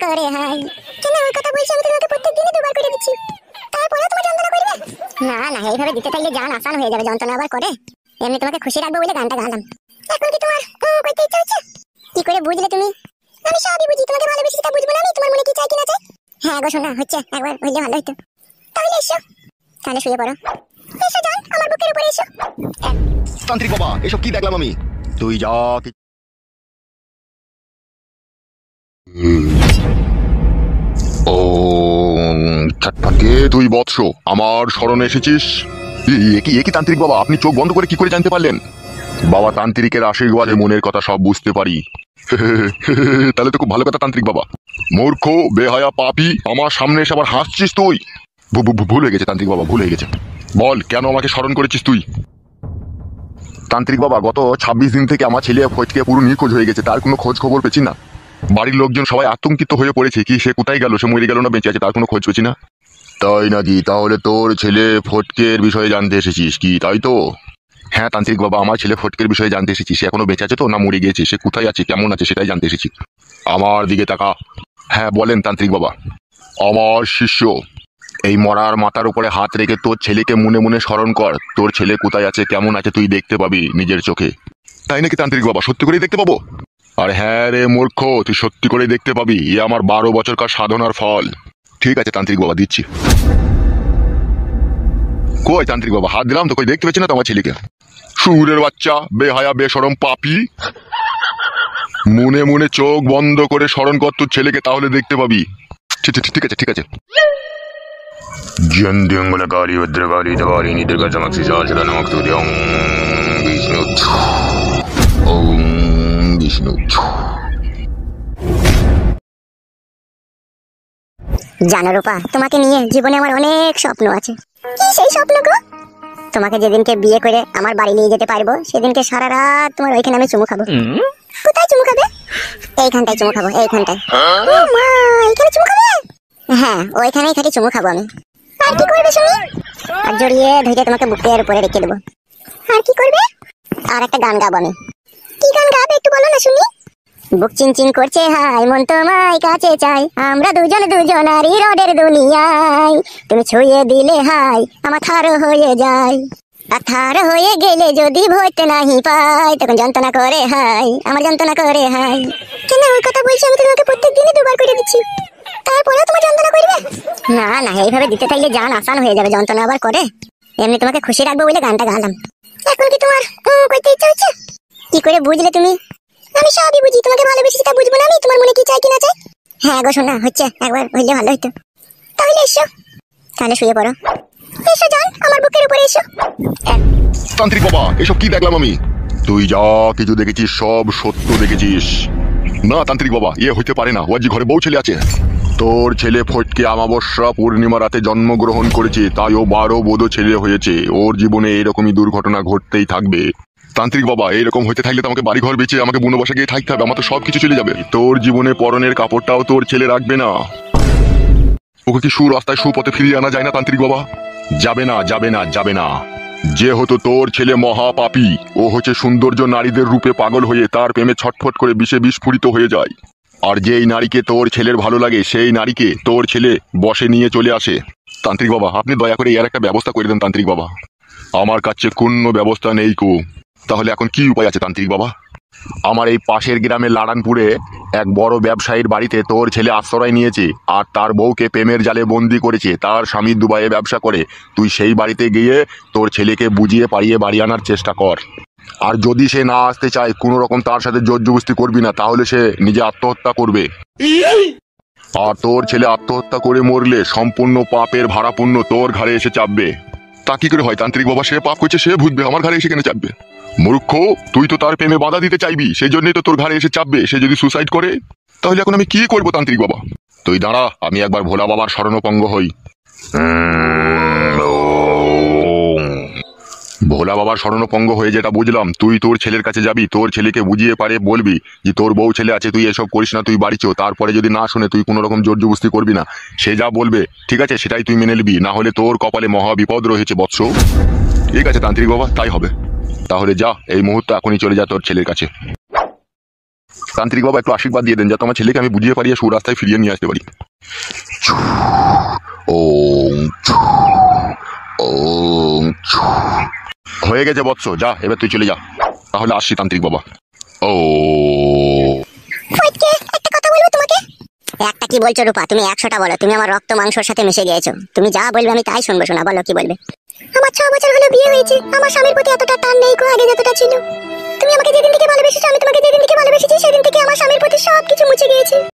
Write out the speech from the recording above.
করে হাই। কেন ওই কথা বলছি? আমি তোমাকে প্রত্যেকদিনই দুবার করে দিচ্ছি, তারপরেও তোমার যন্ত্রণা করবে? না না, এইভাবে দিতে থাকলে জান আসান হয়ে যাবে, যন্ত্রণা আবার করে। এমনি তোমাকে খুশি রাখবো বলে গানটা গালাম। এখন কি তোমার করতে ইচ্ছা হচ্ছে? কি করে বুঝলে তুমি? আমি সবই বুঝি, তোমাকে ভালোবেসে তা বুঝবো না আমি তোমার মনে কি চাই কি না চাই? হ্যাঁ গো শোনা, হচ্ছে একবার হইলে ভালো হতো। তাহলে এসো, তাহলে শুয়ে পড়ো। এসো জান, আমার বুকের উপরে এসো। তান্ত্রিক বাবা, এসব কি দেখলাম আমি? তুই যা ছটফটকে তুই বৎস আমার স্মরণে এসেছিস। একই তান্ত্রিক বাবা, আপনি চোখ বন্ধ করে কি করে জানতে পারলেন? বাবা তান্ত্রিকের আশীর্বাদে মনের কথা সব বুঝতে পারি। তাহলে তো খুব ভালো কথা তান্ত্রিক বাবা। মূর্খ বেহায়া পাপী, আমার সামনে এসে আবার হাসছিস তুই? ভুল হয়ে গেছে তান্ত্রিক বাবা, ভুল হয়ে গেছে। বল কেন আমাকে স্মরণ করেছিস তুই? তান্ত্রিক বাবা, গত 26 দিন থেকে আমার ছেলে ফজকে পুরো নিখোঁজ হয়ে গেছে, তার কোনো খোঁজ খবর পেছি না। বাড়ির লোকজন সবাই আতঙ্কিত হয়ে পড়েছে, কি সে কোথায় গেল, সে মরে গেল না বেঁচে আছে, তার কোনো খোঁজ পেছি না। তাই নাকি? তাহলে তোর ছেলে ফটকের বিষয়ে জানতে এসেছিস কি, তাই তো? হ্যাঁ তান্ত্রিক বাবা, আমার ছেলে ফটকের বিষয়ে জানতে এসেছি। সে এখনো বেঁচে আছে তো না মরে গিয়েছে, সে কোথায় আছে কেমন আছে সেটাই জানতে এসেছি। আমার দিকে তাকা। হ্যাঁ বলেন তান্ত্রিক বাবা। আমার শিষ্য, এই মরার মাথার উপরে হাত রেখে তোর ছেলেকে মনে মনে স্মরণ কর। তোর ছেলে কোথায় আছে কেমন আছে তুই দেখতে পাবি নিজের চোখে। তাই নাকি তান্ত্রিক বাবা? সত্যি করেই দেখতে পাবো? আর হ্যাঁ রে মূর্খ, তুই সত্যি করেই দেখতে পাবি। এ আমার 12 বছরকার সাধনার ফল। ঠিক আছে তান্ত্রিক বাবা, দিচ্ছি। কই তান্ত্রিক বাবা, হাত দিলাম তো, কই দেখতে পাচ্ছি না তো আমার ছেলেকে। শুয়োরের বাচ্চা, বেহায়া বেশরম পাপী, মনে মনে চোখ বন্ধ করে স্মরণ কর তোর ছেলেকে, তাহলে দেখতে পাবি। ঠিক আছে ঠিক আছে। জন্দিঙ্গলকারী ভদ্রকারী দকারী নিদ্রকা চমকসি সহসদা নমক তুর্যং বিষ্ণু ওম বিষ্ণু। জানো রূপা, তোমাকে নিয়ে জীবনে আমার অনেক স্বপ্ন আছে। কি সেই স্বপ্ন গো? তোমাকে যেদিনকে বিয়ে করে আমার বাড়ি নিয়ে যেতে পারবো, সেদিনকে সারা রাত তোমার ওইখানে আমি চুমু খাবো। কোথায় চুমু খাবে? এইখানটায় চুমু খাবো, এইখানটায়। ও মা, এইখানে চুমু খাবে? হ্যাঁ, ওইখানেই খালি চুমু খাবো আমি। আর কি করবে শুনি? আর জড়িয়ে ধরে তোমাকে বুকের উপরে রেখে দেবো। আর কি করবে? আর একটা গান গাবো আমি। কি গান গাবে একটু বলো না শুনি। বুক চিনচিন করছে হাই, মন তোমায় কাছে চাই, আমরা দুজনারই রোডের দুনিয়ায়। তুমি ছুঁয়ে দিলে হাই, আমার থার হয়ে যায়। আর থার হয়ে গেলে যদি ভরতে নাহি পাই, তখন যন্ত্রণা করে হাই, আমার যন্ত্রণা করে হাই। কেন ওই কথা বলছি? আমি তো তোমাকে প্রত্যেকদিনই দুবার করে দিচ্ছি, তারপরেও তোমার যন্ত্রণা করবে? না না, এইভাবে দিতে থাকলে জান আসান হয়ে যাবে, যন্ত্রণা আবার করে। এমনি তোমাকে খুশি রাখবো বলে গানটা গালাম। এখন কি তোমার করতে ইচ্ছা হচ্ছে? কি করে বুঝলে তুমি? আমি সবই বুঝি, তোমাকে ভালোবেসে তা বুঝবো না আমি তোমার মনে কি চাই কি না চাই? হ্যাঁ গো শোনা, হচ্ছে একবার হইলে ভালো হতো। তাহলে এসো, তাহলে শুয়ে পড়ো। এসো জান, আমার বুকের উপরে এসো। তান্ত্রিক বাবা, এসব কি দেখলাম আমি? তুই যা কিছু দেখেছিস সব সত্য দেখেছিস। না তান্ত্রিক বাবা, ইয়ে হইতে পারে না। ওর যে ঘরে বউ ছেলে আছে। তোর ছেলে ফটকে অমাবস্যা পূর্ণিমা রাতে জন্মগ্রহণ করেছে, তাই ও 12 বোধ ছেলে হয়েছে। ওর জীবনে এরকমই দুর্ঘটনা ঘটতেই থাকবে। তান্ত্রিক বাবা, এরকম হইতে থাকলে তো আমাকে বাড়ি ঘর বেঁচে আমাকে বনবাসে গিয়ে থাকতে হবে, আমার তো সবকিছু চলে যাবে। তোর জীবনে পরনের কাপড়টাও তোর ছেলে রাখবে না। ওকে কি সুরাস্তায় সুপথে ফিরিয়ে আনা যায় না তান্ত্রিক বাবা? যাবে না যাবে না যাবে না। যেহেতু তোর ছেলে মহাপাপী, ও হচ্ছে সৌন্দর্য নারীদের রূপে পাগল হয়ে তার প্রেমে ছটফট করে বিষে বিস্ফোরিত হয়ে যায়। আর যেই নারীকে তোর ছেলের ভালো লাগে সেই নারীকে তোর ছেলে বশে নিয়ে চলে আসে। তান্ত্রিক বাবা, আপনি দয়া করে এর একটা ব্যবস্থা করে দেন তান্ত্রিক বাবা। আমার কাছে কোনো ব্যবস্থা নেই কো। তাহলে এখন কি উপায় আছে তান্ত্রিক বাবা? আমার এই পাশের গ্রামে লাড়ানপুরে এক বড় ব্যবসায়ীর বাড়িতে তোর ছেলে আশ্রয় নিয়েছে, আর তার বউকে প্রেমের জালে বন্দি করেছে। তার স্বামী দুবাইয়ে ব্যবসা করে। তুই সেই বাড়িতে গিয়ে তোর ছেলেকে বুঝিয়ে পারিয়ে বাড়ি আনার চেষ্টা কর। আর যদি সে না আসতে চায়, কোনো রকম তার সাথে জোর জবরদস্তি করবি না, তাহলে সে নিজে আত্মহত্যা করবে। আর তোর ছেলে আত্মহত্যা করে মরলে সম্পূর্ণ পাপের ভাড়াপূর্ণ তোর ঘাড়ে এসে চাপবে। তা কি করে হয় তান্ত্রিক বাবা? সে পাপ করছে, সে ভুগবে, আমার ঘাড়ে এসে কেন চাপবে? মূর্খ, তুই তো তার প্রেমে বাধা দিতে চাইবি, সেই জন্যই তো তোর ঘাড়ে এসে চাপবে। সে যদি সুসাইড করে, তাহলে এখন আমি কি করবো তান্ত্রিক বাবা? তুই দাঁড়া, আমি একবার ভোলা বাবার শরণাপন্ন হই। ভোলা বাবার শরণাপন্ন হয়ে যেটা বুঝলাম, তুই তোর ছেলের কাছে যাবি, তোর ছেলেকে বুঝিয়ে পারে বলবি যে তোর বউ ছেলে আছে, তুই এসব করিস না, তুই বাড়ি চো। তারপরে যদি না শুনে, তুই কোনো রকম জোর জবরদস্তি করবি না। সে যা বলবে ঠিক আছে সেটাই তুই মেনে নিবি, না হলে তোর কপালে মহা বিপদ রয়েছে বৎস। ঠিক আছে তান্ত্রিক বাবা, তাই হবে। তাহলে যা, এই মুহূর্তে এখনই চলে যা তোর ছেলের কাছে। তান্ত্রিক বাবা একটু আশীর্বাদ দিয়ে দেন যাতে আমার ছেলেকে আমি বুঝিয়ে পারি সুরাস্তায় ফিরিয়ে নিয়ে আসতে পারি। ওম ওম হয়ে গেছে বৎস, যা এবার তুই চলে যা। তাহলে আসছি তান্ত্রিক বাবা। ও ফটকে একটা কথা বলবো তোমাকে। একটা কি বলছো রূপা? তুমি 100টা বলো। তুমি আমার রক্ত মাংসের সাথে মিশে গিয়েছো। তুমি যা বলবে আমি তাই শুনবো। শোনা, বলো কি বলবে। আমার 6 বছর হলো বিয়ে হয়েছে, আমার স্বামীর প্রতি এতটা টান নেই আগে যতটা ছিল। তুমি আমাকে যেদিন থেকে ভালোবেসেছো, আমি তোমাকে যেদিন থেকে ভালোবেসেছি সেদিন থেকে আমার স্বামীর প্রতি সবকিছু মুছে গিয়েছে।